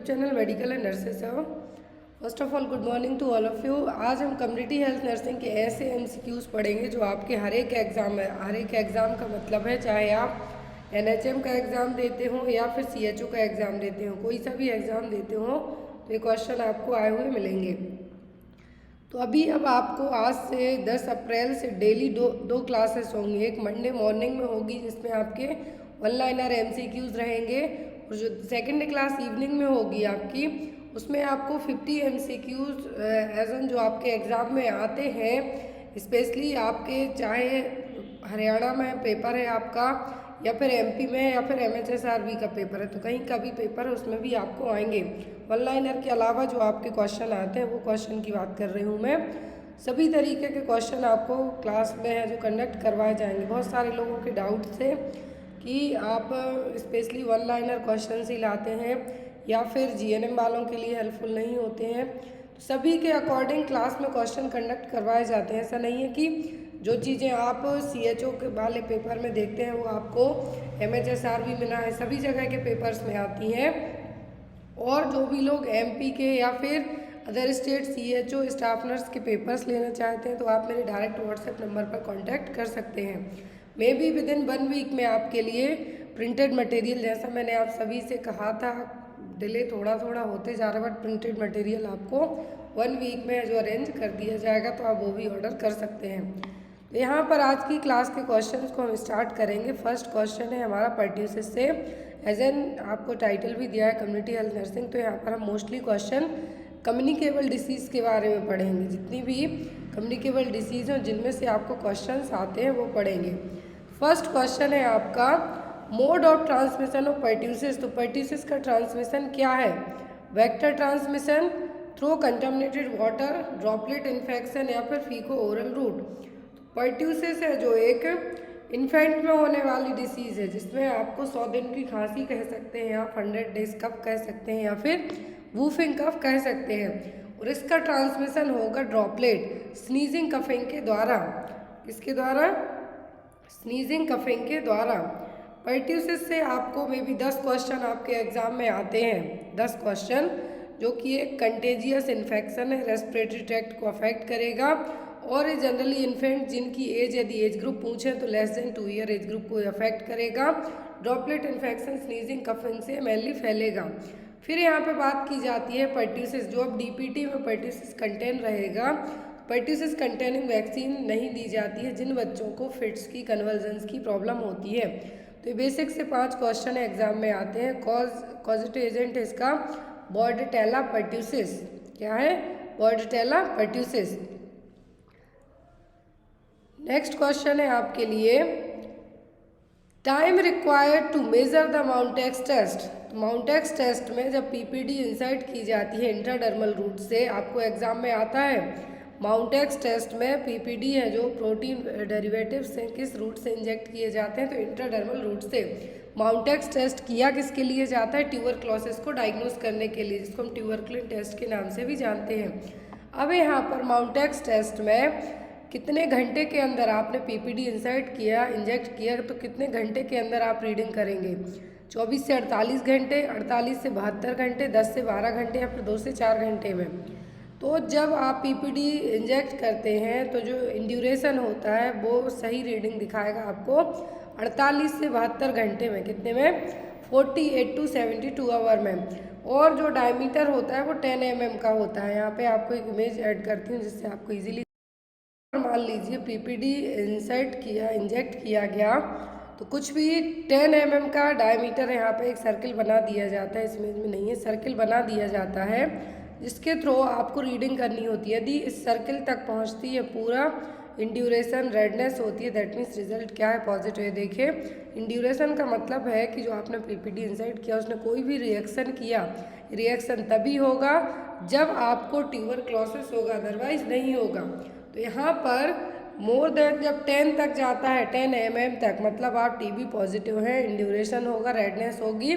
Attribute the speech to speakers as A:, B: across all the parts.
A: YouTube channel medical and nurses है। First of all good morning to all of you. आज हम community health nursing के ऐसे MCQs पढ़ेंगे जो आपके हर एक एग्ज़ाम है। हर एक एग्ज़ाम का मतलब है चाहे आप एनएचएम का एग्ज़ाम देते हो या फिर सीएचओ का एग्ज़ाम देते हो, कोई सा भी एग्ज़ाम देते हो तो ये क्वेश्चन आपको आए हुए मिलेंगे। तो अब आपको आज से 10 अप्रैल से डेली दो क्लासेस होंगी। एक मंडे मॉर्निंग में होगी जिसमें आपके वन लाइनर एमसीक्यूज़ रहेंगे, और जो सेकंड क्लास इवनिंग में होगी आपकी उसमें आपको 50 एमसीक्यूज़ एज एन जो आपके एग्ज़ाम में आते हैं। स्पेशली आपके चाहे हरियाणा में पेपर है आपका या फिर एमपी में या फिर एमएचएसआरबी का पेपर है, तो कहीं का भी पेपर है उसमें भी आपको आएंगे। वन लाइनर के अलावा जो आपके क्वेश्चन आते हैं वो क्वेश्चन की बात कर रही हूँ मैं। सभी तरीके के क्वेश्चन आपको क्लास में है जो कंडक्ट करवाए जाएंगे। बहुत सारे लोगों के डाउट थे कि आप स्पेशली वन लाइनर क्वेश्चन ही लाते हैं या फिर जीएनएम वालों के लिए हेल्पफुल नहीं होते हैं, तो सभी के अकॉर्डिंग क्लास में क्वेश्चन कंडक्ट करवाए जाते हैं। ऐसा नहीं है कि जो चीज़ें आप सीएचओ के वाले पेपर में देखते हैं वो आपको एमएचएसआरबी में ना है, सभी जगह के पेपर्स में आती हैं। और जो भी लोग एमपी के या फिर other state CHO staff nurse के पेपर्स लेना चाहते हैं तो आप मेरे डायरेक्ट व्हाट्सएप नंबर पर कांटेक्ट कर सकते हैं। May be within 1 week में आपके लिए प्रिंटेड मटेरियल, जैसा मैंने आप सभी से कहा था, डिले थोड़ा थोड़ा होते जा रहा है बट प्रिंटेड मटेरियल आपको 1 वीक में जो अरेंज कर दिया जाएगा, तो आप वो भी ऑर्डर कर सकते हैं। तो यहाँ पर आज की क्लास के क्वेश्चंस को हम स्टार्ट करेंगे। फर्स्ट क्वेश्चन है हमारा पर्ट्यूसिस से। एज एन आपको टाइटल भी दिया है कम्युनिटी हेल्थ नर्सिंग, तो यहाँ पर हम मोस्टली क्वेश्चन कम्युनिकेबल डिसीज़ के बारे में पढ़ेंगे। जितनी भी कम्युनिकेबल डिसीज़ हैं जिनमें से आपको क्वेश्चंस आते हैं वो पढ़ेंगे। फर्स्ट क्वेश्चन है आपका mode of transmission of pertussis. तो पर्ट्यूसिस का ट्रांसमिशन क्या है? Vector transmission, through contaminated water, droplet infection या फिर फीको ओरल रूट। पर्ट्यूसिस है जो एक इन्फेंट में होने वाली डिसीज़ है जिसमें आपको 100 दिन की खांसी कह सकते हैं, आप 100 डेज कफ कह सकते हैं या फिर वूफिंग कफ कह सकते हैं। और इसका ट्रांसमिशन होगा ड्रॉपलेट स्नीजिंग कफिंग के द्वारा। किसके द्वारा? स्नीजिंग कफिंग के द्वारा। पर्ट्यूसिस से आपको मे बी 10 क्वेश्चन आपके एग्जाम में आते हैं। 10 क्वेश्चन जो कि एक कंटेजियस इन्फेक्शन है, रेस्पिरेटरी ट्रैक्ट को अफेक्ट करेगा और ये जनरली इन्फेंट जिनकी एज यदि एज ग्रुप पूछें तो less than 2 year age group को अफेक्ट करेगा। ड्रॉपलेट इन्फेक्शन स्नीजिंग कफिंग से मेनली फैलेगा। फिर यहाँ पे बात की जाती है पर्ट्यूसिस, जो अब डीपीटी में पर्ट्यूसिस कंटेन रहेगा। पर्ट्यूसिस कंटेनिंग वैक्सीन नहीं दी जाती है जिन बच्चों को फिट्स की कन्वर्जन्स की प्रॉब्लम होती है। तो ये बेसिक से 5 क्वेश्चन एग्जाम में आते हैं। कॉजेटिव एजेंट है इसका बॉर्डेटेला पर्ट्यूसिस। क्या है? बॉर्डेटेला पर्ट्यूसिस। नेक्स्ट क्वेश्चन है आपके लिए time required to measure the Mantoux test. Mantoux test में जब पीपीडी इंसर्ट की जाती है इंट्राडर्मल रूट से, आपको एग्जाम में आता है माउंटेक्स टेस्ट में पीपीडी है जो प्रोटीन डेरिवेटिव से किस रूट से इंजेक्ट किए जाते हैं, तो इंट्राडर्मल रूट से। माउंटेक्स टेस्ट किया किसके लिए जाता है? ट्यूबरक्लोसिस को डायग्नोस करने के लिए, जिसको हम ट्यूबरक्लिन टेस्ट के नाम से भी जानते हैं। अब यहाँ पर माउंटेक्स टेस्ट में कितने घंटे के अंदर आपने पीपीडी इंसर्ट किया, इंजेक्ट किया, तो कितने घंटे के अंदर आप रीडिंग करेंगे? 24 से 48 घंटे, 48 से 72 घंटे, 10 से 12 घंटे या फिर 2 से 4 घंटे में। तो जब आप पीपीडी इंजेक्ट करते हैं तो जो ड्यूरेशन होता है वो सही रीडिंग दिखाएगा आपको 48 से 72 घंटे में। कितने में? 48 to 72 आवर में। और जो डायमीटर होता है वो 10 mm का होता है। यहाँ पे आपको एक इमेज ऐड करती हूँ जिससे आपको ईजिली। मान लीजिए पीपीडी इंजेक्ट किया गया तो कुछ भी 10 mm का डायमीटर है। यहाँ पे एक सर्किल बना दिया जाता है, इस इमेज में नहीं है, सर्किल बना दिया जाता है जिसके थ्रू आपको रीडिंग करनी होती है। यदि इस सर्किल तक पहुँचती है पूरा इंड्यूरेशन रेडनेस होती है, दैट मीन्स रिजल्ट क्या है? पॉजिटिव है। देखिए इंड्यूरेशन का मतलब है कि जो आपने पीपीडी इंसर्ट किया उसने कोई भी रिएक्शन किया, रिएक्शन तभी होगा जब आपको ट्यूबरक्लोसिस होगा, अदरवाइज नहीं होगा। तो यहाँ पर मोर देन जब 10 तक जाता है, 10 mm तक, मतलब आप टीबी पॉजिटिव है, इंड्यूरेशन होगा, रेडनेस होगी,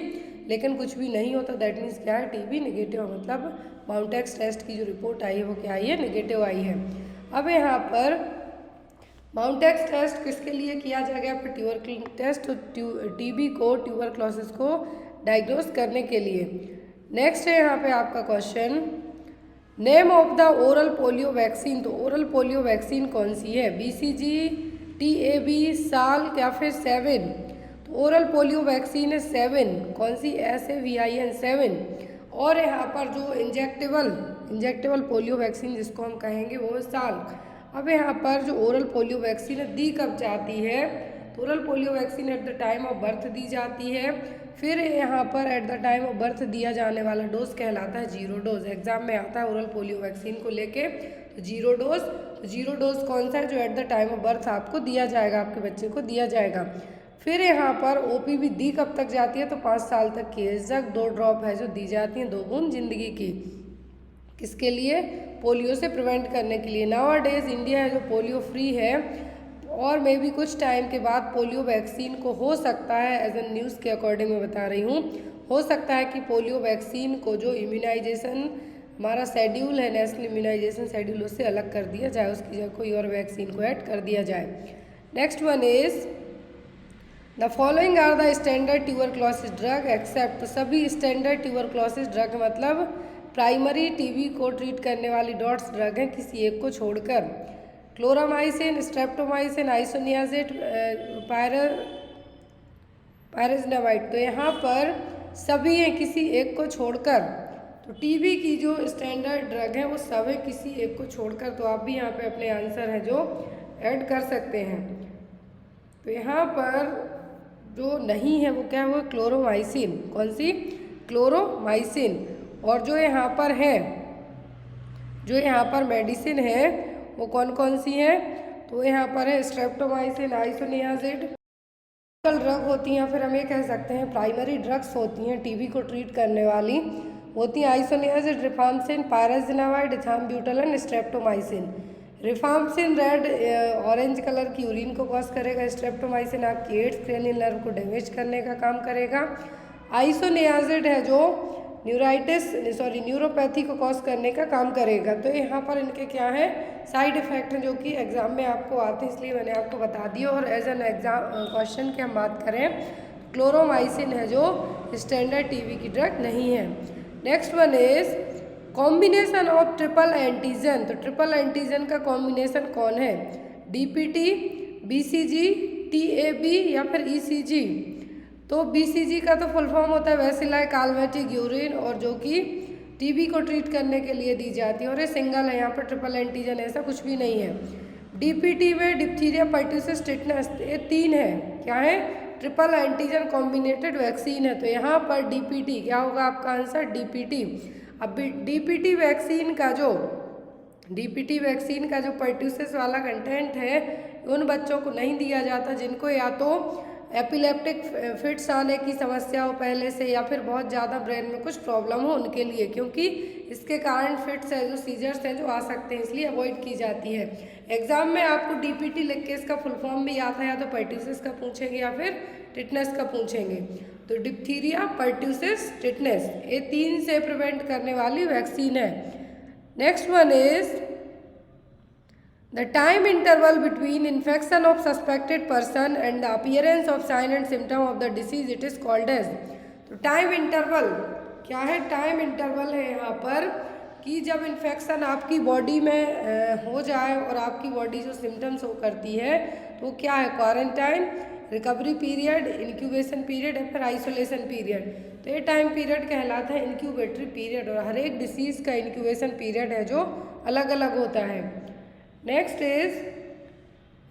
A: लेकिन कुछ भी नहीं होता, दैट मीन्स क्या है? TB negative. मतलब माउंटेक्स टेस्ट की जो रिपोर्ट आई है वो क्या आई है? नेगेटिव आई है। अब यहाँ पर माउंटेक्स टेस्ट किसके लिए किया जाएगा? फिर ट्यूबरक्लिन टेस्ट टीबी को, ट्यूबरक्लोसिस को डायग्नोस करने के लिए। नेक्स्ट है यहाँ पे आपका question, name of the oral polio vaccine. तो ओरल पोलियो वैक्सीन कौन सी है? BCG, TAB, साल्क या फिर 7? तो ओरल पोलियो वैक्सीन है 7, कौन सी? SAVIN 7। और यहाँ पर जो इंजेक्टेबल पोलियो वैक्सीन जिसको हम कहेंगे वो है साल्क। अब यहाँ पर जो ओरल पोलियो वैक्सीन है दी कब जाती है? तो oral polio vaccine at the time of birth दी जाती है। फिर यहाँ पर at the time of birth दिया जाने वाला डोज कहलाता है 0 डोज। एग्जाम में आता है ओरल पोलियो वैक्सीन को लेके, तो 0 डोज। तो 0 डोज कौन सा है? जो eight the time of birth आपको दिया जाएगा, आपके बच्चे को दिया जाएगा। फिर यहाँ पर OPV दी कब तक जाती है? तो 5 साल तक की एज तक 2 ड्रॉप है जो दी जाती हैं, 2 बूंद जिंदगी की। किसके लिए? पोलियो से प्रिवेंट करने के लिए। नाउ डेज इंडिया है जो पोलियो फ्री है, और मे भी कुछ टाइम के बाद पोलियो वैक्सीन को हो सकता है, एज ए न्यूज़ के अकॉर्डिंग मैं बता रही हूँ, हो सकता है कि पोलियो वैक्सीन को जो इम्यूनाइजेशन हमारा शेड्यूल है, नेशनल इम्यूनाइजेशन शेड्यूल, उससे अलग कर दिया जाए, उसकी जगह कोई और वैक्सीन को ऐड कर दिया जाए। Next one is the following are the standard tuberculosis drug except. तो सभी स्टैंडर्ड ट्यूबरक्लोसिस ड्रग मतलब प्राइमरी टीबी को ट्रीट करने वाली डॉट्स ड्रग हैं, किसी एक को छोड़कर। Chloromycetin, streptomycin, isoniazid, pyrazinamide. तो यहाँ पर सभी हैं किसी एक को छोड़कर। तो टीबी की जो स्टैंडर्ड ड्रग है वो सब है किसी एक को छोड़कर। तो आप भी यहाँ पे अपने आंसर है जो ऐड कर सकते हैं। तो यहाँ पर जो नहीं है वो क्या है? वो क्लोरोमाइसिन। कौन सी? क्लोरोमाइसिन। और जो यहाँ पर है, जो यहाँ पर मेडिसिन है वो कौन कौन सी है? तो यहाँ पर है स्ट्रेप्टोमाइसिन, आइसोनियाजिड। ड्रग होती हैं, फिर हम ये कह सकते हैं प्राइमरी ड्रग्स होती हैं टीबी को ट्रीट करने वाली, होती हैं isoniazid, rifampicin, pyrazinamide, ethambutol, streptomycin. Rifampicin red orange colour की यूरिन को कॉज करेगा। स्ट्रेप्टोमाइसिन आपकी एड्स क्रेनियल नर्व को डैमेज करने का काम करेगा। आइसोनियाजिड है जो न्यूरोपैथी को कॉज करने का काम करेगा। तो यहाँ पर इनके क्या है? साइड इफेक्ट हैं जो कि एग्जाम में आपको आते हैं, इसलिए मैंने आपको बता दिया। और एज एन एग्जाम क्वेश्चन की हम बात करें, क्लोरोमाइसिन है जो स्टैंडर्ड टीबी की ड्रग नहीं है। Next one is combination of triple antigen. तो ट्रिपल एंटीजन का कॉम्बिनेशन कौन है? DPT, BCG, TAB या फिर ECG। तो BCG का तो फुल फॉर्म होता है बैसिलाई कालमेटिक यूरिन, और जो कि टीबी को ट्रीट करने के लिए दी जाती है। और ये सिंगल है, यहाँ पर ट्रिपल एंटीजन ऐसा कुछ भी नहीं है। DPT में डिप्थीरिया, पर्ट्यूसिस, टिटनस, ये 3 है। क्या है? ट्रिपल एंटीजन कॉम्बिनेटेड वैक्सीन है। तो यहाँ पर DPT क्या होगा आपका आंसर? DPT। अब DPT वैक्सीन का जो पर्ट्यूसिस वाला कंटेंट है उन बच्चों को नहीं दिया जाता जिनको या तो एपिलेप्टिक फिट्स आने की समस्या हो पहले से, या फिर बहुत ज़्यादा ब्रेन में कुछ प्रॉब्लम हो उनके लिए, क्योंकि इसके कारण फिट्स है जो सीजर्स हैं जो आ सकते हैं, इसलिए अवॉइड की जाती है। एग्जाम में आपको DPT लिख के इसका फुल फॉर्म भी आता है, या तो पर्ट्यूसिस का पूछेंगे या फिर टिटनेस का पूछेंगे। तो डिप्थीरिया, पर्ट्यूसिस, टिटनेस, ये 3 से प्रिवेंट करने वाली वैक्सीन है। Next one is the time interval between infection of suspected person and the appearance of sign and symptom of the disease, it is called as। तो time interval क्या है? Time interval है यहाँ पर कि जब इन्फेक्शन आपकी बॉडी में हो जाए और आपकी बॉडी जो सिम्टम्स वो करती है तो क्या है? Quarantine, recovery period, incubation period या फिर आइसोलेशन पीरियड। तो ये टाइम पीरियड कहलाता है इंक्यूबेटरी पीरियड, और हर एक डिसीज़ का इंक्यूबेशन पीरियड है जो अलग अलग होता है। Next is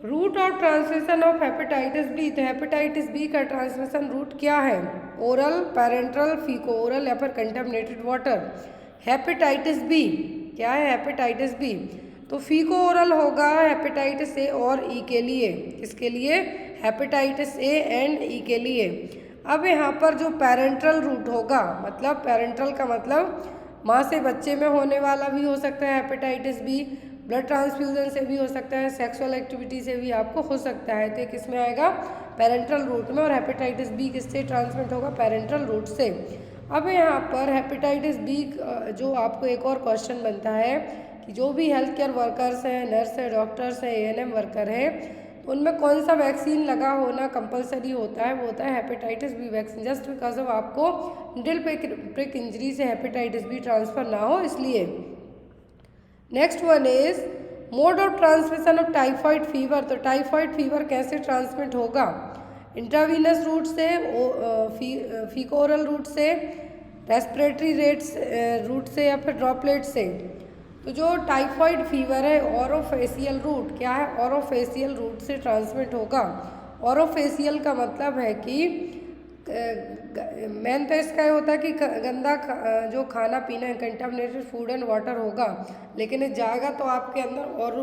A: route of transmission of hepatitis B. तो हेपेटाइटिस बी का ट्रांसमिशन रूट क्या है? ओरल, पैरेंट्रल, फीको ओरल या फिर कंटेमिनेटेड वाटर। हेपेटाइटिस बी क्या है? हेपेटाइटिस बी तो फीको ओरल होगा हेपेटाइटिस ए और ई के लिए। किसके लिए? हेपेटाइटिस ए एंड ई के लिए। अब यहाँ पर जो पैरेंट्रल रूट होगा, मतलब पैरेंट्रल का मतलब माँ से बच्चे में होने वाला भी हो सकता है हेपेटाइटिस बी, ब्लड ट्रांसफ्यूजन से भी हो सकता है, सेक्सुअल एक्टिविटी से भी आपको हो सकता है। तो किस में आएगा? पैरेंट्रल रूट में। और हेपेटाइटिस बी किससे ट्रांसमिट होगा? पैरेंट्रल रूट से। अब यहाँ पर हेपेटाइटिस बी जो आपको एक और क्वेश्चन बनता है कि जो भी हेल्थ केयर वर्कर्स हैं, नर्स है, डॉक्टर्स हैं, ANM वर्कर हैं, तो उनमें कौन सा वैक्सीन लगा होना कंपलसरी होता है, वो होता है hepatitis B vaccine, just because of आपको निडल प्रिक इंजरी से हेपेटाइटिस बी ट्रांसफर ना हो इसलिए। Next one is mode of transmission of typhoid fever. तो टाइफाइड फीवर कैसे ट्रांसमिट होगा, इंट्रावीनस रूट से, फीको ओरल रूट से, रेस्पिरेटरी रूट से या फिर ड्रॉपलेट से। तो जो टाइफाइड फीवर है ओरोफेशियल रूट, क्या है, ओरोफेशियल रूट से ट्रांसमिट होगा। ओरोफेशियल का मतलब है कि मेन तो इसका ये होता है कि गंदा जो खाना पीना है, कंटामिनेटेड फूड एंड वाटर होगा, लेकिन ये जाएगा तो आपके अंदर और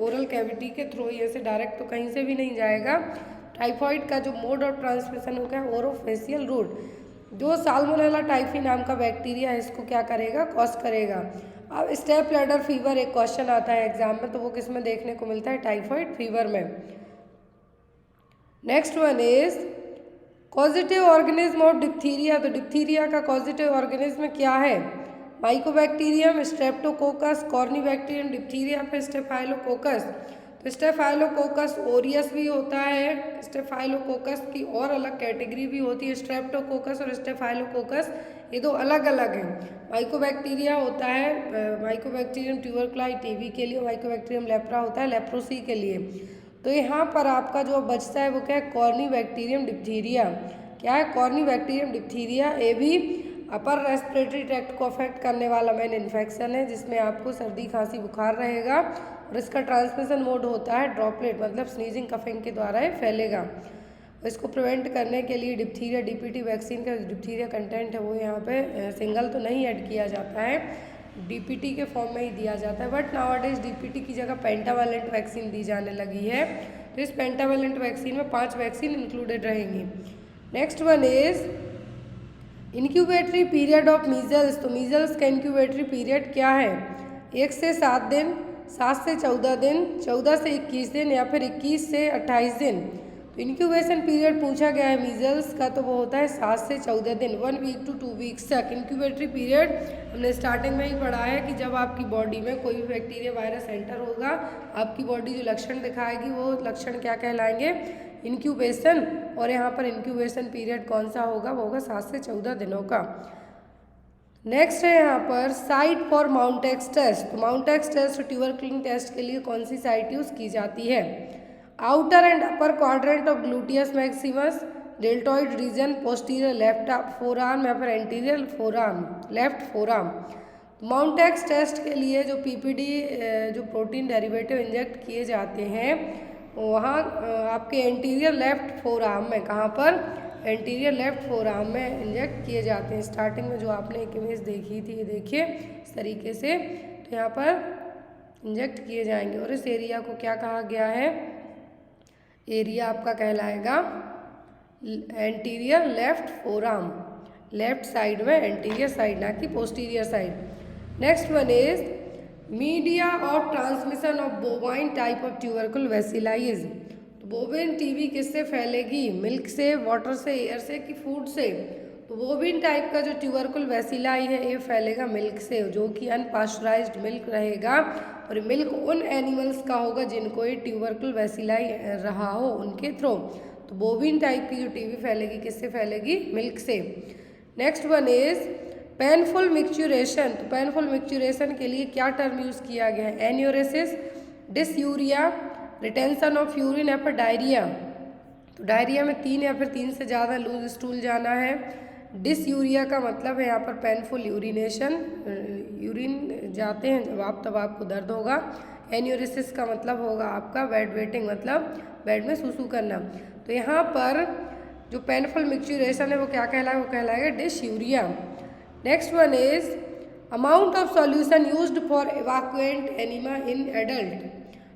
A: ओरल कैविटी के थ्रू, ऐसे डायरेक्ट तो कहीं से भी नहीं जाएगा। टाइफाइड का जो मोड ऑफ ट्रांसमिशन होगा है ओरोफेशियल रूट। जो साल्मोनेला टाइफी नाम का बैक्टीरिया है इसको क्या करेगा, कॉज करेगा। अब स्टेप लैडर फीवर एक क्वेश्चन आता है एग्जाम में, तो वो किस में देखने को मिलता है, टाइफाइड फीवर में। Next one is causative organism of diphtheria. तो डिप्थीरिया का कॉजिटिव ऑर्गेनिज्म क्या है, माइकोबैक्टीरियम, स्ट्रेप्टोकोकस, कॉर्नीबैक्टीरियम, डिप्थीरिया, फिर स्टेफाइलोकोकस। तो स्टेफाइलोकोकस ओरियस भी होता है, स्टेफाइलोकोकस की और अलग कैटेगरी भी होती है, स्ट्रेप्टोकोकस और स्टेफाइलोकोकस ये दो अलग अलग हैं। माइकोबैक्टीरिया होता है, माइकोबैक्टीरियम ट्यूबरक्लाई टीबी के लिए, माइकोबैक्टीरियम लेप्रा होता है लेप्रोसी के लिए। तो यहाँ पर आपका जो बचता है वो क्या है, कॉर्नीबैक्टीरियम डिप्थीरिया। क्या है, कॉर्नीबैक्टीरियम डिप्थीरिया। ये भी अपर रेस्पिरेटरी ट्रैक्ट को अफेक्ट करने वाला मेन इन्फेक्शन है, जिसमें आपको सर्दी खांसी बुखार रहेगा और इसका ट्रांसमिशन मोड होता है ड्रॉपलेट, मतलब स्नीजिंग कफिंग के द्वारा ये फैलेगा। इसको प्रिवेंट करने के लिए डिप्थीरिया डीपीटी वैक्सीन का डिप्थीरिया कंटेंट है वो यहाँ पे सिंगल तो नहीं ऐड किया जाता है, डीपीटी के फॉर्म में ही दिया जाता है, बट नाउअडेज डीपीटी की जगह पेंटावैलेंट वैक्सीन दी जाने लगी है। तो इस पेंटावैलेंट वैक्सीन में 5 वैक्सीन इंक्लूडेड रहेंगी। Next one is incubatory period of measles. तो मीजल्स का इंक्यूबेटरी पीरियड क्या है, 1 से 7 दिन, 7 से 14 दिन, 14 से 21 दिन या फिर 21 से 28 दिन। तो इंक्यूबेशन पीरियड पूछा गया है मीजल्स का, तो वो होता है 7 से 14 दिन, 1 वीक टू 2 वीक्स तक। इंक्यूबेटरी पीरियड हमने स्टार्टिंग में ही पढ़ा है कि जब आपकी बॉडी में कोई भी बैक्टीरिया वायरस एंटर होगा, आपकी बॉडी जो लक्षण दिखाएगी वो लक्षण क्या कहलाएंगे, इंक्यूबेशन। और यहाँ पर इंक्यूबेशन पीरियड कौन सा होगा, वो होगा 7 से 14 दिनों का। नेक्स्ट है यहाँ पर साइट फॉर माउंटेक्स टेस्ट। तो माउंटेक्स टेस्ट ट्यूबरक्लिन टेस्ट के लिए कौन सी साइट यूज़ की जाती है, outer and upper quadrant of gluteus maximus, deltoid region, posterior left forearm या फिर anterior forearm, left forearm. Mantoux test के लिए जो पीपीडी जो प्रोटीन डेरिवेटिव इंजेक्ट किए जाते हैं वहाँ आपके एंटीरियर लेफ्ट फोरआर्म में, कहाँ पर, एंटीरियर लेफ्ट फोरआर्म में इंजेक्ट किए जाते हैं। स्टार्टिंग में जो आपने एक इमेज देखी थी, ये देखिए इस तरीके से, तो यहाँ पर इंजेक्ट किए जाएंगे। और इस एरिया को क्या कहा गया है, एरिया आपका कहलाएगा anterior left forearm, left side में, एंटीरियर साइड ना कि posterior side. Next one is media of transmission of bovine type of tubercle bacillus. तो बोविन टीबी किससे फैलेगी, मिल्क से, वाटर से, एयर से कि फूड से। तो बोविन टाइप का जो ट्यूबरकुल वैसिलाई है ये फैलेगा मिल्क से, जो कि अनपास्चराइज्ड मिल्क रहेगा। और मिल्क उन एनिमल्स का होगा जिनको ये ट्यूबरकुल वैसिलाई रहा हो, उनके थ्रू। तो बोविन टाइप की जो टीबी फैलेगी किससे फैलेगी, मिल्क से। Next one is painful micturition. तो पेनफुल मिक्चुरेशन के लिए क्या टर्म यूज़ किया गया है, enuresis, dysuria, retention of urine या फिर डायरिया। तो डायरिया में 3 या फिर 3 से ज़्यादा लूज स्टूल जाना है। डिसयूरिया का मतलब है यहाँ पर पेनफुल यूरिनेशन, यूरिन जाते हैं जब आप, तब आपको दर्द होगा। एन्यूरेसिस का मतलब होगा आपका बेड वेटिंग, मतलब बेड में सूसू करना। तो यहाँ पर जो पेनफुल मिक्चुरेशन है वो क्या कहलाएगा, वो कहलाएगा dysuria. Next one is amount of solution used for evacuant enema in adult.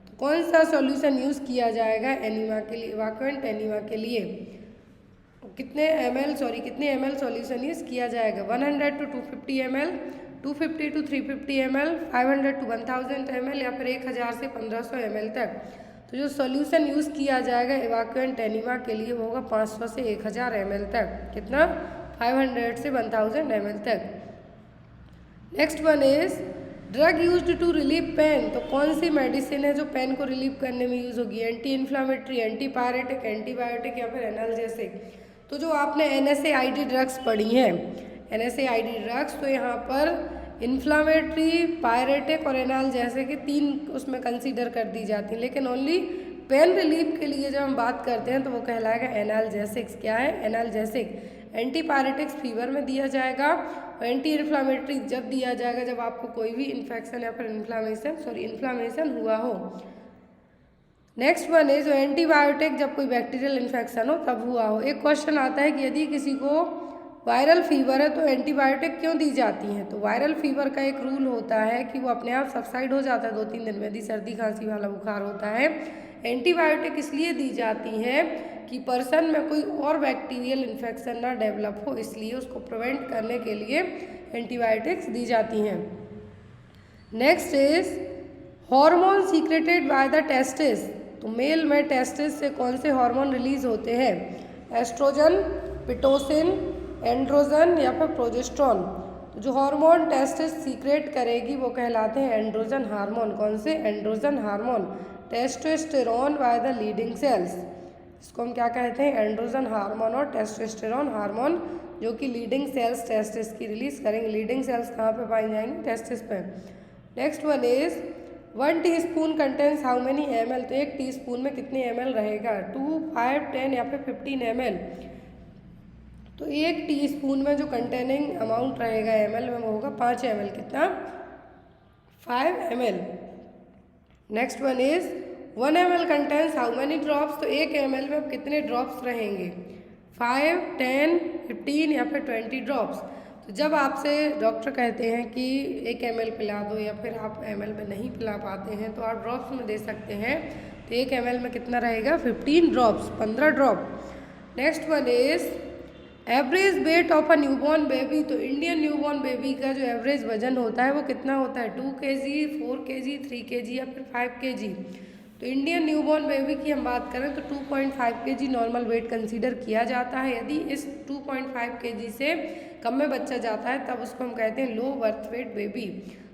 A: तो कौन सा सॉल्यूशन यूज़ किया जाएगा एनीमा के लिए, इवाक्वेंट एनीमा के लिए, कितने एम एल सॉल्यूशन यूज़ किया जाएगा, 100 to 250 ml, 250 to 350 ml, 500 to 1000 ml या फिर 1000 से 1500 ml तक। तो जो सॉल्यूशन यूज़ किया जाएगा इवाक्वेंट एनीमा के लिए वो होगा 500 से 1000 ml तक, कितना, 500 से 1000 ml तक। Next one is drug used to relieve pain, तो कौन सी मेडिसिन है जो पेन को रिलीव करने में यूज़ होगी? Anti inflammatory, anti pyretic, antibiotic या फिर एनाल्जेसिक। तो जो आपने NSAID ड्रग्स पढ़ी हैं, NSAID ड्रग्स, तो यहाँ पर इन्फ्लामेटरी, पायरेटिक और एनाल्जेसिक के 3 उसमें कंसीडर कर दी जाती हैं, लेकिन ओनली पेन रिलीफ के लिए जब हम बात करते हैं तो वो कहलाएगा एनाल्जेसिक्स। क्या है? एनाल्जेसिक। एंटीपायरेटिक्स फीवर में दिया जाएगा और एंटी इन्फ्लामेटरी जब दिया जाएगा जब आपको कोई भी इन्फेक्शन या फिर इन्फ्लामेशन हुआ हो। नेक्स्ट वन है जो एंटीबायोटिक जब कोई बैक्टीरियल इन्फेक्शन हो तब हुआ हो। एक क्वेश्चन आता है कि यदि किसी को वायरल फीवर है तो एंटीबायोटिक क्यों दी जाती हैं? तो वायरल फीवर का एक रूल होता है कि वो अपने आप सबसाइड हो जाता है 2-3 दिन में, यदि सर्दी खांसी वाला बुखार होता है। एंटीबायोटिक इसलिए दी जाती हैं कि पर्सन में कोई और बैक्टीरियल इन्फेक्शन ना डेवलप हो, इसलिए उसको प्रिवेंट करने के लिए एंटीबायोटिक्स दी जाती हैं। Next is hormone secreted by the testis, तो मेल में टेस्टिस से कौन से हार्मोन रिलीज होते हैं? एस्ट्रोजन, पिटोसिन, एंड्रोजन या फिर प्रोजेस्ट्रॉन। तो जो हार्मोन टेस्टिस सीक्रेट करेगी वो कहलाते हैं एंड्रोजन हार्मोन। कौन से? Androgen hormone. Testosterone by the leading cells, इसको हम क्या कहते हैं? एंड्रोजन हार्मोन और टेस्टोस्टेरोन हार्मोन, जो कि लीडिंग सेल्स टेस्टिस की रिलीज करेंगे। लीडिंग सेल्स कहाँ पे पाई जाएंगी? टेस्टिस पे। Next one is 1 teaspoon contains how many ml, तो 1 टीस्पून में कितने ml रहेगा? 2, 5, 10 या फिर 15 ml। तो 1 टीस्पून में जो कंटेनिंग अमाउंट रहेगा ml में वो होगा 5 ml। कितना? 5 ml। Next one is 1 ml contains how many drops, तो 1 ml में कितने ड्रॉप्स रहेंगे? 5, 10, 15 या फिर 20 ड्रॉप्स। तो जब आपसे डॉक्टर कहते हैं कि 1 ml पिला दो या फिर आप ml में नहीं पिला पाते हैं तो आप ड्रॉप्स में दे सकते हैं। तो 1 ml में कितना रहेगा? 15 drops, 15 drop. Next one is average weight of a newborn baby, तो इंडियन न्यूबॉर्न बेबी का जो एवरेज वजन होता है वो कितना होता है? 2 kg, 4 kg, 3 kg या फिर 5 kg। तो इंडियन न्यूबॉर्न बेबी की हम बात करें तो 2.5 kg नॉर्मल वेट कंसीडर किया जाता है। यदि इस 2.5 kg से कम में बच्चा जाता है तब उसको हम कहते हैं लो बर्थ वेट बेबी।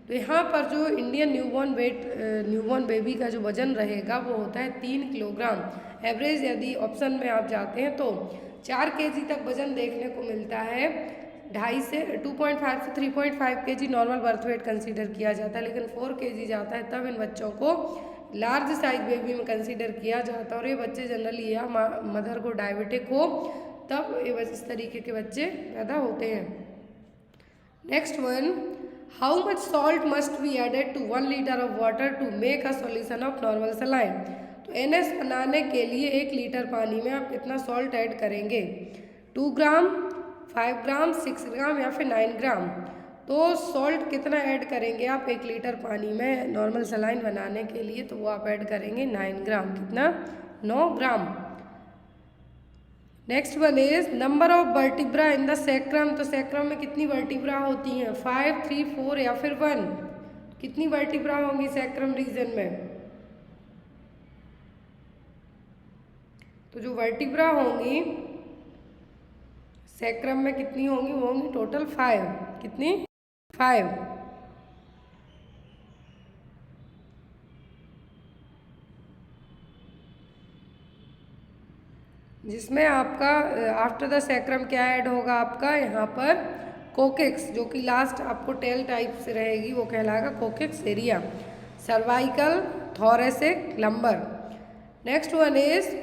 A: तो यहाँ पर जो इंडियन न्यूबॉर्न बेबी का जो वजन रहेगा वो होता है 3 किलोग्राम। एवरेज यदि ऑप्शन में आप जाते हैं तो 4 kg तक वजन देखने को मिलता है। 2.5 से 2.5 से 3.5 kg normal birth weight consider किया जाता है, लेकिन 4 kg जाता है तब इन बच्चों को लार्ज साइज बेबी में कंसीडर किया जाता है। और ये बच्चे जनरली या मदर को डायबिटिक हो तब ये इस तरीके के बच्चे पैदा होते हैं। Next one, how much salt must be added to 1 litre of water to make a solution of normal saline, तो NS बनाने के लिए 1 लीटर पानी में आप कितना सॉल्ट ऐड करेंगे? 2 ग्राम, 5 ग्राम, 6 ग्राम या फिर 9 ग्राम। तो सॉल्ट कितना ऐड करेंगे आप 1 लीटर पानी में नॉर्मल सलाइन बनाने के लिए? तो वो आप ऐड करेंगे 9 ग्राम। कितना? 9 gram. Next one is number of vertebra in the sacrum, तो सैक्रम में कितनी वर्टिब्रा होती हैं? 5, 3, 4 या फिर 1। कितनी वर्टिब्रा होंगी सैक्रम रीजन में? तो जो वर्टिब्रा होंगी सैक्रम में कितनी होंगी? वो होंगी टोटल 5। कितनी? 5। जिसमें आपका आफ्टर द सैक्रम क्या ऐड होगा? आपका यहाँ पर कोकेक्स, जो कि लास्ट आपको टेल टाइप से रहेगी, वो कहलाएगा coccyx area. Cervical, thoracic, lumbar. Next one is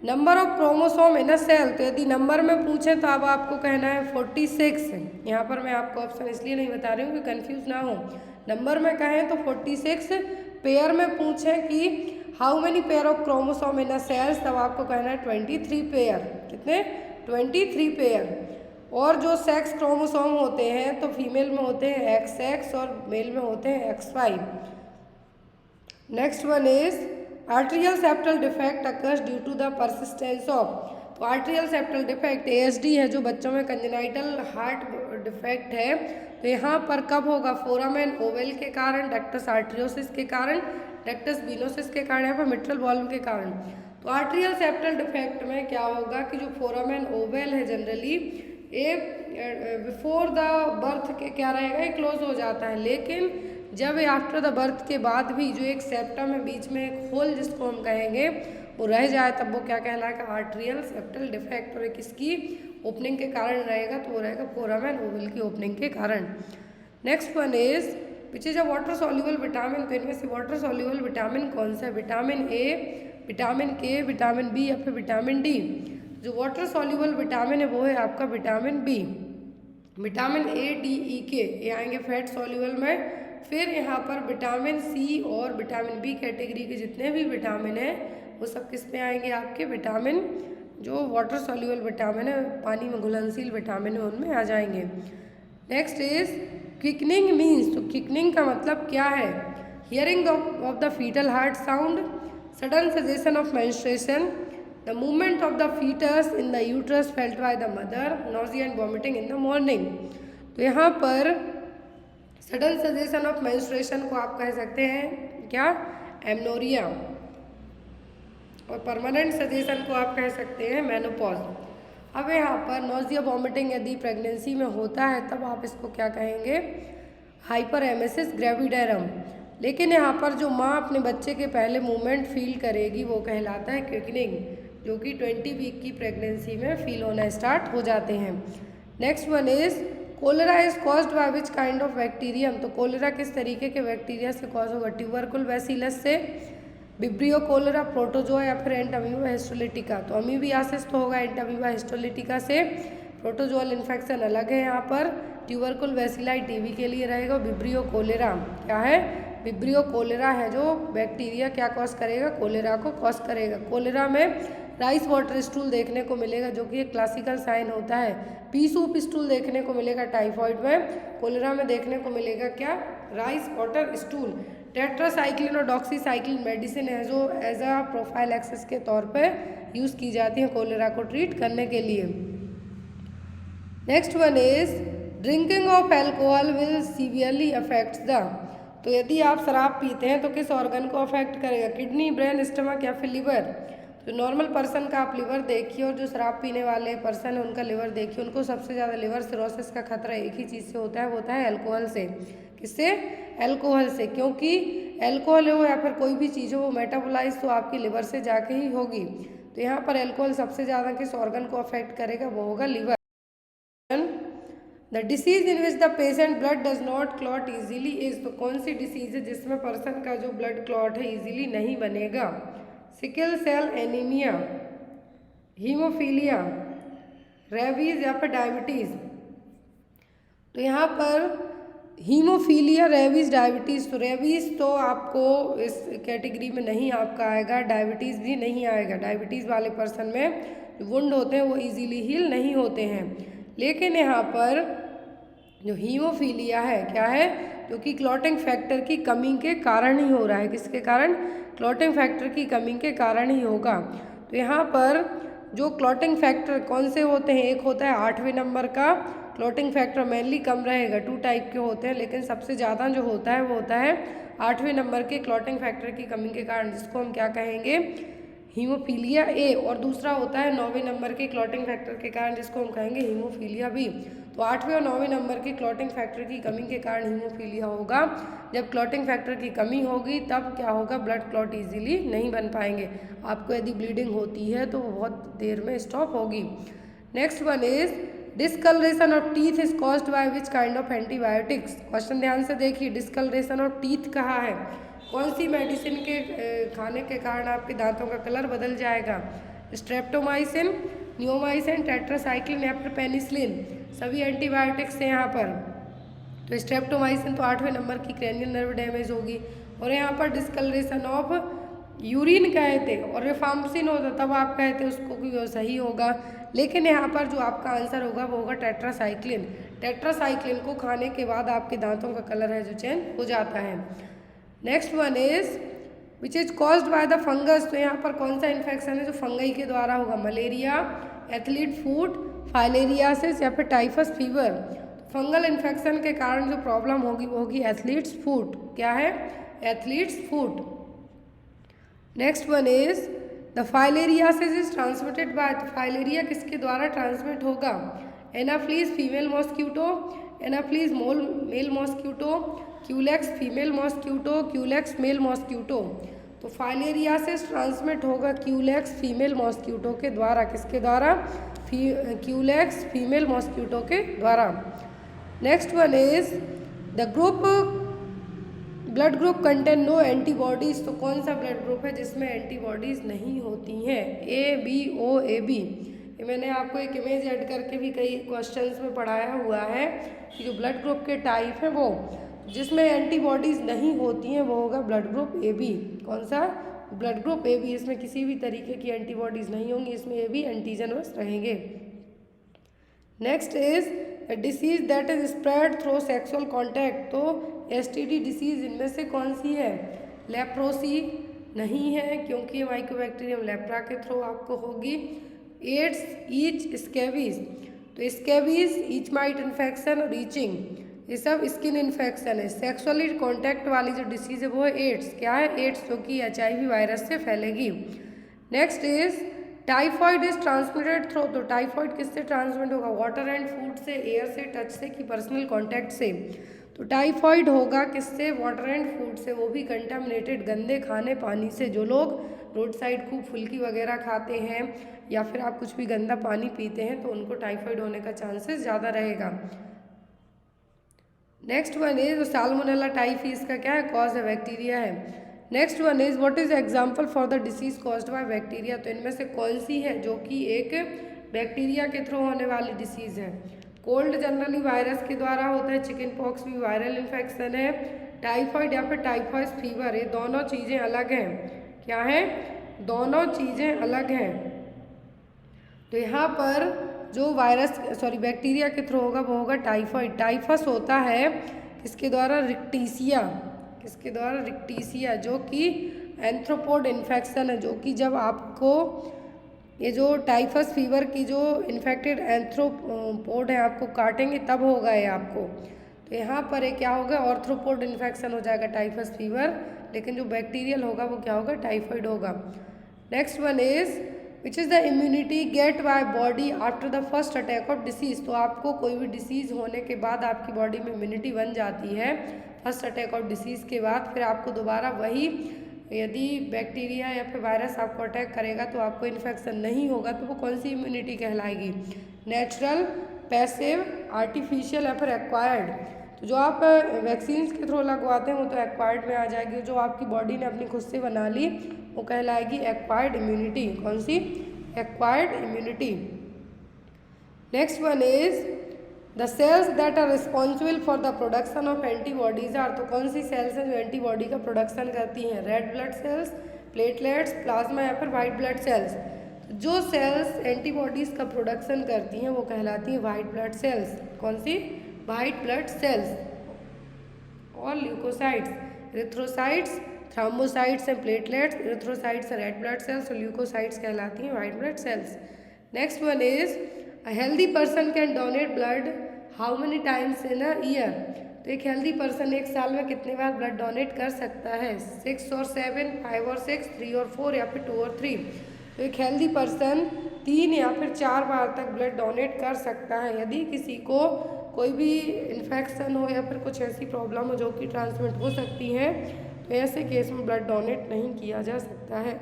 A: number of chromosome in a cell, तो यदि नंबर में पूछें तो अब आपको कहना है 46। यहाँ पर मैं आपको ऑप्शन इसलिए नहीं बता रही हूँ कि कंफ्यूज ना हो। नंबर में कहें तो 46, पेयर में पूछें कि how many pair of chromosome in a cells, तब आपको कहना है 23 पेयर। कितने? 23 पेयर। और जो सेक्स क्रोमोसोम होते हैं तो फीमेल में होते हैं XX और मेल में होते हैं XY। Next one is atrial septal defect occurs due to the persistence of, तो आर्ट्रियल सेप्टल डिफेक्ट ASD है जो बच्चों में कंजेनाइटल हार्ट डिफेक्ट है, तो यहाँ पर कब होगा? फोरामेन ओवल के कारण, डक्टस आर्ट्रियोसिस के कारण, डक्टस विनोसिस के कारण या फिर मिट्रल वॉल्व के कारण। तो आर्ट्रियल सेप्टल डिफेक्ट में क्या होगा कि जो फोरामेन ओवल है जनरली ये बिफोर द बर्थ के क्या रहेगा, ये क्लोज हो जाता है। लेकिन जब ये आफ्टर द बर्थ के बाद भी जो एक सेप्टम है बीच में एक होल जिसको हम कहेंगे वो रह जाए, तब वो क्या कहलाएगा, आर्टरियल सेप्टल डिफेक्ट। और किसकी ओपनिंग के कारण रहेगा, तो वो रहेगा फोरामेन ओवल की ओपनिंग के कारण। Next one is which is a water soluble vitamin. तो इनमें से वाटर सॉल्युबल विटामिन कौन सा है, vitamin A, vitamin K, vitamin B या फिर विटामिन डी। जो वाटर सॉल्युबल विटामिन है वो है आपका vitamin B. Vitamin A, D, E, K ये आएंगे फैट सॉल्युबल में। फिर यहाँ पर विटामिन सी और विटामिन बी कैटेगरी के जितने भी विटामिन हैं वो सब किस में आएंगे, आपके विटामिन जो वाटर सॉल्युबल विटामिन है, पानी में घुलनशील विटामिन है, उनमें आ जाएंगे। Next is quickening means. तो क्विकनिंग का मतलब क्या है, hearing of the foetal heart sound, sudden cessation of menstruation, the movement of the foetus in the uterus felt by the mother, nausea and vomiting in the morning. तो यहाँ पर sudden cessation of menstruation को आप कह सकते हैं क्या, amenorrhoea, और परमानेंट सेसेशन को आप कह सकते हैं मेनोपॉज। अब यहाँ पर नॉजिया वॉमिटिंग यदि प्रेगनेंसी में होता है तब आप इसको क्या कहेंगे, हाइपर एमेसिस ग्रेविडेरम। लेकिन यहाँ पर जो माँ अपने बच्चे के पहले मूवमेंट फील करेगी वो कहलाता है क्विकनिंग, जो कि 20 वीक की प्रेगनेंसी में फील होना स्टार्ट हो जाते हैं। Next one is cholera is caused by which kind of bacterium. तो कोलेरा किस तरीके के बैक्टीरिया से कॉज होगा, ट्यूबरकुल बैसिलस से, विब्रियो कोलेरा, प्रोटोजोआ या फिर एंटामीबा हिस्टोलिटिका। तो अमीबियासिस तो होगा एंटामीबा हिस्टोलिटिका से। प्रोटोजोअल इन्फेक्शन अलग है यहाँ पर, ट्यूबरकुल बैसिलाई टीबी के लिए रहेगा। विब्रियो कोलेरा क्या है, विब्रियो कोलेरा है जो बैक्टीरिया क्या कॉज करेगा, कोलेरा को कॉज करेगा। कोलेरा में राइस वाटर स्टूल देखने को मिलेगा जो कि एक क्लासिकल साइन होता है। पी सूप स्टूल देखने को मिलेगा टाइफॉइड में, कोलेरा में देखने को मिलेगा क्या, राइस वाटर स्टूल। टेट्रासाइक्लिन और डॉक्सीसाइक्लिन मेडिसिन है जो एज अ प्रोफाइलैक्सिस के तौर पे यूज़ की जाती है कोलेरा को ट्रीट करने के लिए। Next one is drinking of alcohol will severely affects the. तो यदि आप शराब पीते हैं तो किस ऑर्गन को अफेक्ट करेगा, किडनी, ब्रेन, स्टमक या फिर लिवर। तो नॉर्मल पर्सन का आप लिवर देखिए और जो शराब पीने वाले पर्सन है उनका लिवर देखिए, उनको सबसे ज़्यादा लिवर सिरोसिस का खतरा एक ही चीज़ से होता है, वो होता है अल्कोहल से। किससे, अल्कोहल से, क्योंकि अल्कोहल हो या फिर कोई भी चीज़ हो वो मेटाबोलाइज तो आपकी लिवर से जाके ही होगी। तो यहाँ पर अल्कोहल सबसे ज़्यादा किस ऑर्गन को अफेक्ट करेगा, वो होगा liver. The disease in which the patient blood does not clot easily is. तो कौन सी डिसीज है जिसमें पर्सन का जो ब्लड क्लॉट है ईजिली नहीं बनेगा, sickle cell anaemia, haemophilia, rabies या फिर डायबिटीज़। तो यहाँ पर हीमोफीलिया, रेबीज, डायबिटीज़। तो रेबीज तो आपको इस कैटेगरी में नहीं आपका आएगा, डायबिटीज़ भी नहीं आएगा। डायबिटीज़ वाले पर्सन में जो वुंड होते हैं वो इजीली हील नहीं होते हैं। लेकिन यहाँ पर जो हीमोफीलिया है क्या है, क्योंकि क्लॉटिंग फैक्टर की कमी के कारण ही हो रहा है। किसके कारण, क्लॉटिंग फैक्टर की कमी के कारण ही होगा। तो यहाँ पर जो क्लॉटिंग फैक्टर कौन से होते हैं, एक होता है 8वें नंबर का क्लॉटिंग फैक्टर, मेनली कम रहेगा, 2 टाइप के होते हैं, लेकिन सबसे ज़्यादा जो होता है वो होता है 8वें नंबर के क्लॉटिंग फैक्टर की कमी के कारण, जिसको हम क्या कहेंगे, हीमोफीलिया ए। और दूसरा होता है 9वें नंबर के क्लॉटिंग फैक्टर के कारण, जिसको हम कहेंगे हीमोफीलिया बी। तो 8वें और 9वें नंबर के क्लॉटिंग फैक्टर की कमी के कारण हीमोफीलिया होगा। जब क्लॉटिंग फैक्टर की कमी होगी तब क्या होगा, ब्लड क्लॉट इजीली नहीं बन पाएंगे। आपको यदि ब्लीडिंग होती है तो बहुत देर में स्टॉप होगी। Next one is discolouration of teeth is caused by which kind of antibiotics. Question ध्यान से देखिए, डिस्कलरेशन ऑफ टीथ कहाँ है, कौन सी मेडिसिन के खाने के कारण आपके दांतों का कलर बदल जाएगा, स्ट्रेप्टोमाइसिन, नियोमाइसिन, टेट्रासाइक्लिन या फिर पेनिसिलिन। सभी एंटीबायोटिक्स हैं यहाँ पर। तो स्ट्रेप्टोमाइसिन तो 8वें नंबर की क्रैनियल नर्व डैमेज होगी। और यहाँ पर डिस्कलरेशन ऑफ यूरिन कहे थे और रिफाम्सिन होता तब आप कहते उसको कि वो सही होगा। लेकिन यहाँ पर जो आपका आंसर होगा वो होगा टेट्रासाइक्लिन। टेट्रासाइक्लिन को खाने के बाद आपके दांतों का कलर है जो चेंज हो जाता है। Next one is which is caused by the fungus. तो यहाँ पर कौन सा इन्फेक्शन है जो फंगई के द्वारा होगा, मलेरिया, एथलीट फूट, फाइलेरियासिस या फिर टाइफस फीवर। फंगल इन्फेक्शन के कारण जो प्रॉब्लम होगी वो होगी एथलीट्स फूट। क्या है, athlete's foot. Next one is the filariasis is transmitted by. Filaria किसके द्वारा ट्रांसमिट होगा, anopheles female mosquito, anopheles male mosquito, culex female mosquito, culex male mosquito. तो फाइलेरियासिस ट्रांसमिट होगा क्यूलेक्स फीमेल मॉस्क्यूटो के द्वारा। किसके द्वारा? क्यूलेक्स फीमेल मॉस्क्यूटो के द्वारा। Next one is the group blood group contain no antibodies. तो कौन सा ब्लड ग्रुप है जिसमें एंटीबॉडीज नहीं होती हैं? A B O A B. ये मैंने आपको एक इमेज ऐड करके भी कई क्वेश्चंस में पढ़ाया हुआ है कि जो ब्लड ग्रुप के टाइप है वो जिसमें एंटीबॉडीज नहीं होती हैं वो होगा ब्लड ग्रुप ए बी। कौन सा? Blood group A B. इसमें किसी भी तरीके की एंटीबॉडीज नहीं होंगी, इसमें ए बी एंटीजनस रहेंगे। Next is disease that is spread through sexual contact. तो एसटीडी डिसीज इनमें से कौन सी है? लेप्रोसी नहीं है क्योंकि माइकोबैक्टीरियम लेप्रा के थ्रू आपको होगी। AIDS, itch, scabies. तो स्कैबीज, ईच माइट इन्फेक्शन और ईचिंग, ये सब स्किन इन्फेक्शन है। सेक्सुअली कॉन्टैक्ट वाली जो डिसीज है वो है एड्स। क्या है? एड्स, जो कि HIV वायरस से फैलेगी। Next is typhoid is transmitted through. तो टाइफॉइड किससे ट्रांसमिट होगा? वाटर एंड फूड से, एयर से, टच से कि पर्सनल कॉन्टैक्ट से? तो टाइफॉइड होगा किससे? वाटर एंड फूड से, वो भी कंटामिनेटेड गंदे खाने पानी से। जो लोग रोड साइड खूब फुल्की वगैरह खाते हैं या फिर आप कुछ भी गंदा पानी पीते हैं तो उनको टाइफॉइड होने का चांसेस ज़्यादा रहेगा। Next one is salmonella typhi, इसका क्या है? कॉज है, बैक्टीरिया है। Next one is what is example for the disease caused by bacteria. तो इनमें से कौन सी है जो कि एक बैक्टीरिया के थ्रू होने वाली डिसीज है? कोल्ड जनरली वायरस के द्वारा होता है, चिकन पॉक्स भी वायरल इन्फेक्शन है, टाइफॉइड या फिर टाइफॉइड फीवर, ये दोनों चीज़ें अलग हैं। क्या है? दोनों चीज़ें अलग हैं। तो यहाँ पर जो वायरस बैक्टीरिया के थ्रू होगा वो होगा टाइफॉइड। टाइफस होता है किसके द्वारा? रिक्टीसिया। किसके द्वारा? रिक्टीसिया, जो कि एंथ्रोपोड इन्फेक्शन है, जो कि जब आपको ये जो टाइफस फीवर की जो इन्फेक्टेड एंथ्रोपोड है आपको काटेंगे तब होगा ये आपको। तो यहाँ पर ये क्या होगा? ऑर्थ्रोपोड इन्फेक्शन हो जाएगा टाइफस फीवर, लेकिन जो बैक्टीरियल होगा वो क्या होगा? टाइफॉइड होगा। Next one is which is the immunity get by body after the first attack of disease. तो आपको कोई भी डिसीज़ होने के बाद आपकी बॉडी में इम्यूनिटी बन जाती है फर्स्ट अटैक ऑफ डिसीज़ के बाद। फिर आपको दोबारा वही, यदि बैक्टीरिया या फिर वायरस आपको अटैक करेगा तो आपको इन्फेक्शन नहीं होगा, तो वो कौन सी इम्यूनिटी कहलाएगी? नेचुरल, पैसिव, आर्टिफिशियल या फिर एक्वायर्ड। तो जो आप वैक्सीन्स के थ्रू लगवाते हैं वो तो एक्वायर्ड में आ जाएगी, जो आपकी बॉडी ने अपनी खुद से बना ली वो कहलाएगी एक्वायर्ड इम्यूनिटी। कौन सी? Acquired immunity. Next one is the cells that are responsible for the production of antibodies are. तो कौन सी सेल्स हैं जो एंटीबॉडी का प्रोडक्शन करती हैं? Red blood cells, platelets, plasma या फिर वाइट ब्लड सेल्स। जो सेल्स एंटीबॉडीज का प्रोडक्शन करती हैं वो कहलाती हैं वाइट ब्लड सेल्स। कौन सी? White blood cells. और leukocytes, erythrocytes, thrombocytes and platelets, erythrocytes red blood cells और ल्यूकोसाइट्स कहलाती हैं white blood cells. Next one is a healthy person can donate blood how many times in a year. तो एक healthy person एक साल में कितने बार ब्लड डोनेट कर सकता है? 6 और 7, 5 और 6, 3 और 4 या फिर 2 और 3। तो एक हेल्दी पर्सन 3 या फिर 4 बार तक ब्लड डोनेट कर सकता है। यदि किसी को कोई भी इन्फेक्शन हो या फिर कुछ ऐसी प्रॉब्लम हो जो कि ट्रांसमिट हो सकती है तो ऐसे केस में ब्लड डोनेट नहीं किया जा सकता है।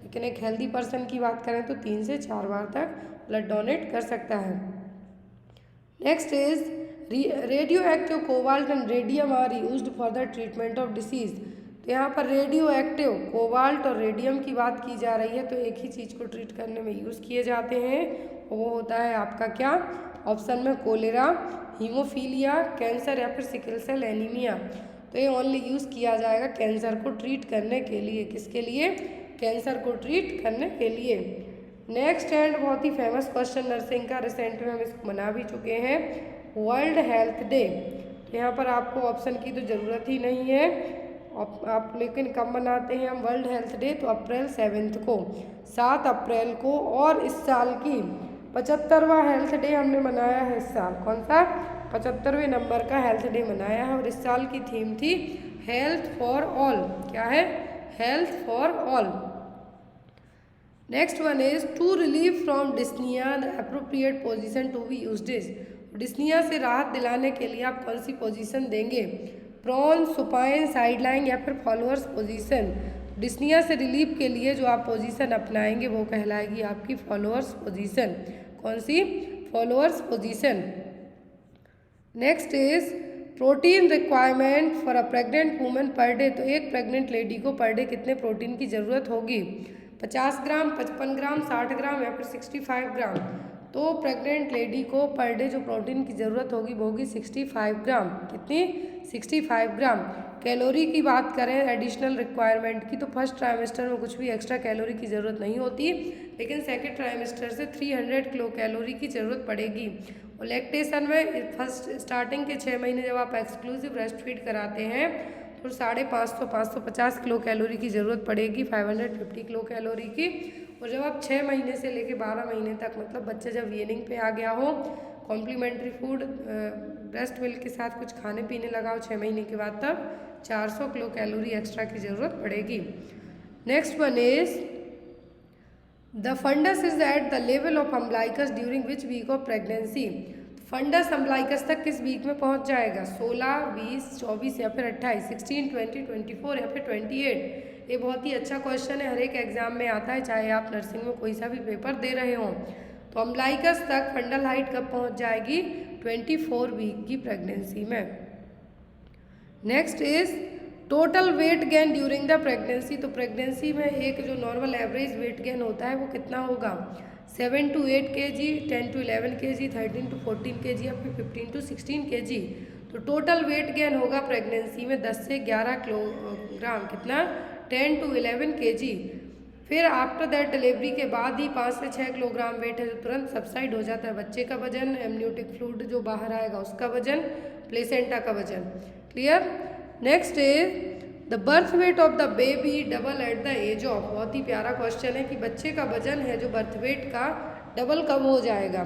A: लेकिन एक हेल्दी पर्सन की बात करें तो 3 से 4 बार तक ब्लड डोनेट कर सकता है। Next is radioactive cobalt and radium are used for the treatment of disease. तो यहाँ पर रेडियो एक्टिव कोबाल्ट और रेडियम की बात की जा रही है, तो एक ही चीज़ को ट्रीट करने में यूज़ किए जाते हैं, वो होता है आपका क्या? ऑप्शन में कोलेरा, हीमोफीलिया, कैंसर या फिर सिकल सेल एनीमिया। तो ये ओनली यूज़ किया जाएगा कैंसर को ट्रीट करने के लिए। किसके लिए? कैंसर को ट्रीट करने के लिए। नेक्स्ट एंड बहुत ही फेमस क्वेश्चन नर्सिंग का, रिसेंट में हम इसको मना भी चुके हैं, वर्ल्ड हेल्थ डे। तो यहाँ पर आपको ऑप्शन की तो ज़रूरत ही नहीं है आप, लेकिन कब मनाते हैं हम वर्ल्ड हेल्थ डे? तो अप्रैल 7 को, 7 अप्रैल को। और इस साल की 75वां हेल्थ डे हमने मनाया है इस साल। कौन सा? 75वें नंबर का हेल्थ डे मनाया है और इस साल की थीम थी हेल्थ फॉर ऑल। क्या है? Health for all. Next one is to relieve from dyspnoea the appropriate position to be used is. Dyspnoea से राहत दिलाने के लिए आप कौन सी पोजीशन देंगे? प्रॉन, सुपाइन, साइडलाइन या फिर फॉलोअर्स पोजीशन। डिस्निया से रिलीफ के लिए जो आप पोजीशन अपनाएंगे वो कहलाएगी आपकी फॉलोअर्स पोजीशन। कौन सी? Fowler's position. Next is protein requirement for a pregnant women per day. तो एक प्रेग्नेंट लेडी को पर डे कितने प्रोटीन की ज़रूरत होगी? 50 ग्राम, 55 ग्राम, 60 ग्राम या फिर 65 ग्राम। तो प्रेग्नेंट लेडी को पर डे जो प्रोटीन की ज़रूरत होगी वो होगी 65 ग्राम। कितनी? 65 ग्राम। कैलोरी की बात करें एडिशनल रिक्वायरमेंट की, तो फर्स्ट ट्राइमेस्टर में कुछ भी एक्स्ट्रा कैलोरी की ज़रूरत नहीं होती, लेकिन सेकेंड ट्राइमेस्टर से 300 किलो कैलोरी की ज़रूरत पड़ेगी। और लैक्टेशन में फर्स्ट स्टार्टिंग के 6 महीने जब आप एक्सक्लूसिव ब्रेस्ट फीड कराते हैं तो 550 किलो कैलोरी की ज़रूरत पड़ेगी, 550 किलो कैलोरी की। और जब आप 6 महीने से लेकर 12 महीने तक, मतलब बच्चा जब वीनिंग पे आ गया हो, कॉम्प्लीमेंट्री फूड ब्रेस्ट मिल्क के साथ कुछ खाने पीने लगा हो 6 महीने के बाद, तब 400 किलो कैलोरी एक्स्ट्रा की ज़रूरत पड़ेगी। Next one is the fundus is at the level of umbilicus during which week of pregnancy. Fundus umbilicus तक किस वीक में पहुंच जाएगा? 16, 20, 24 या फिर 28, 16, 20, 24 या फिर 28। ये बहुत ही अच्छा क्वेश्चन है, हर एक एग्जाम में आता है, चाहे आप नर्सिंग में कोई सा भी पेपर दे रहे हों। तो अम्बलाइकस तक फंडल हाइट कब पहुंच जाएगी? 24 वीक की प्रेगनेंसी में। Next is total weight gain during the pregnancy. तो प्रेगनेंसी में एक जो नॉर्मल एवरेज वेट गेन होता है वो कितना होगा? 7 to 8 kg, 10 to 11 kg, 13 to 14 kg या फिर 15 to 16 kg। तो टोटल वेट गेन होगा प्रेगनेंसी में 10 से 11 किलोग्राम। कितना? 10 to 11 kg। फिर आफ्टर दैट डिलीवरी के बाद ही 5 से 6 किलोग्राम वेट है जो तुरंत सबसाइड हो जाता है। बच्चे का वजन, एमनियोटिक फ्लूइड जो बाहर आएगा उसका वजन, प्लेसेंटा का वजन। Clear? Next is the birth weight of the baby double at the age of. बहुत ही प्यारा क्वेश्चन है कि बच्चे का वजन है जो बर्थ वेट का डबल कब हो जाएगा?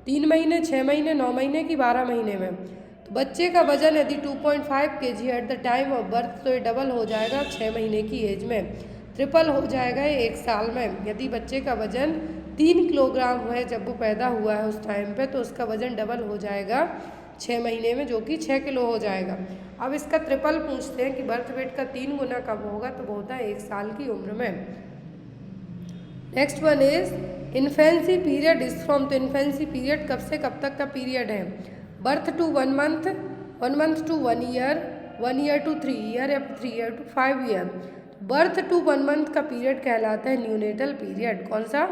A: 3 महीने, 6 महीने, 9 महीने की 12 महीने में। तो बच्चे का वजन यदि 2.5 kg eight the time of birth, तो ये डबल हो जाएगा 6 महीने की एज में। ट्रिपल हो जाएगा ये 1 साल में। यदि बच्चे का वजन 3 किलोग्राम है जब वो पैदा हुआ है उस टाइम पे, तो उसका वजन डबल हो जाएगा 6 महीने में, जो कि 6 किलो हो जाएगा। अब इसका ट्रिपल पूछते हैं कि बर्थ वेट का 3 गुना कब होगा, तो वो होता है 1 साल की उम्र में। Next one is infancy period is from. तो इन्फेंसी पीरियड कब से कब तक का पीरियड है? Birth to 1 month, 1 month to 1 year, 1 year to 3 year या 3 year to 5 year. Birth to 1 month का पीरियड कहलाता है न्यूनेटल पीरियड। कौन सा?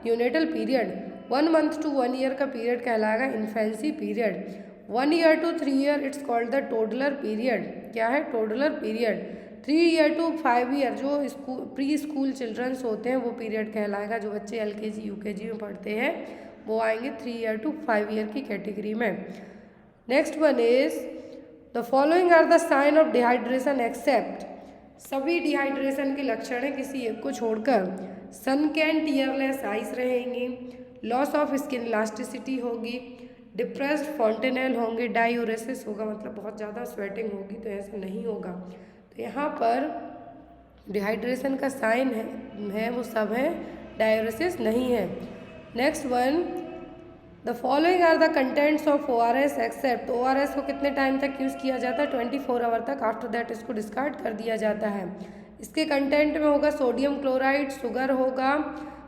A: Neonatal period. 1 month to 1 year का पीरियड कहलाएगा infancy period. 1 year to 3 year it's called the toddler period. क्या है? Toddler period. 3 year to 5 year जो प्री स्कूल चिल्ड्रंस होते हैं वो पीरियड कहलाएगा। जो बच्चे LKG UKG में पढ़ते हैं वो आएंगे 3 ईयर टू 5 ईयर की कैटेगरी में। Next one is the following are the sign of dehydration except. सभी डिहाइड्रेशन के लक्षण हैं किसी एक को छोड़कर। सन कैन टीयरलेस आइज रहेंगी, लॉस ऑफ स्किन इलास्टिसिटी होगी, डिप्रेस्ड फॉन्टेनेल होंगे, डायूरेसिस होगा, मतलब बहुत ज़्यादा स्वेटिंग होगी। तो ऐसा नहीं होगा। तो यहाँ पर डिहाइड्रेशन का साइन है वो सब है, डायूरेसिस नहीं है। Next one the following are the contents of ORS except. तो ORS को कितने टाइम तक यूज़ किया जाता है? 24 आवर तक। आफ्टर दैट इसको डिस्कार्ड कर दिया जाता है। इसके कंटेंट में होगा सोडियम क्लोराइड, शुगर होगा,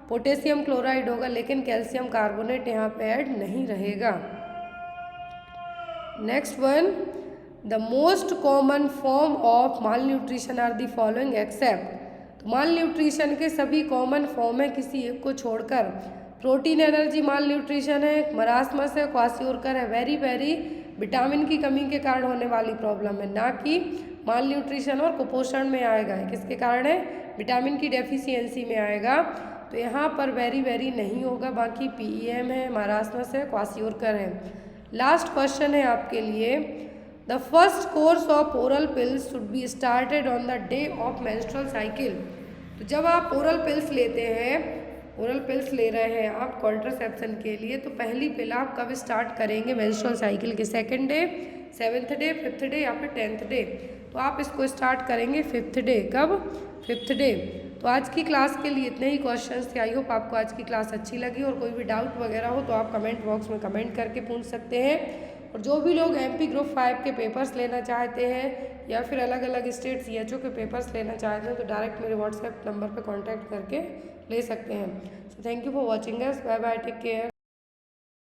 A: पोटेशियम क्लोराइड होगा, लेकिन कैल्शियम कार्बोनेट यहाँ पे ऐड नहीं रहेगा। Next one the most common form of malnutrition are the following except. तो माल न्यूट्रिशन के सभी कॉमन फॉर्म है किसी एक को छोड़कर। प्रोटीन एनर्जी माल न्यूट्रिशन है, मरासमस है, क्वासियोरकर है, वेरी विटामिन की कमी के कारण होने वाली प्रॉब्लम है, ना कि माल न्यूट्रिशन और कुपोषण में आएगा। किसके कारण है? विटामिन की डेफिशिएंसी में आएगा। तो यहाँ पर वेरी नहीं होगा। बाकी PEM है, मरासमस है, क्वासियोरकर है। लास्ट क्वेश्चन है आपके लिए the first course of oral pills should be started on the day of menstrual cycle. तो जब आप ओरल पिल्स लेते हैं, ओरल पिल्स ले रहे हैं आप कॉन्ट्रासेप्शन के लिए, तो पहली पिल आप कब स्टार्ट करेंगे? मेंस्ट्रुअल साइकिल के 2nd day, 7th day, 5th day या फिर 10th डे। तो आप इसको स्टार्ट करेंगे 5th डे। कब? 5th day. तो आज की क्लास के लिए इतने ही क्वेश्चंस थे। आई होप आपको आज की क्लास अच्छी लगी, और कोई भी डाउट वगैरह हो तो आप कमेंट बॉक्स में कमेंट करके पूछ सकते हैं। और जो भी लोग MP ग्रुप 5 के पेपर्स लेना चाहते हैं या फिर अलग अलग स्टेट CHO के पेपर्स लेना चाहते हैं तो डायरेक्ट मेरे व्हाट्सएप नंबर पर कॉन्टैक्ट करके ले सकते हैं। So thank you for watching us. Bye bye, take care.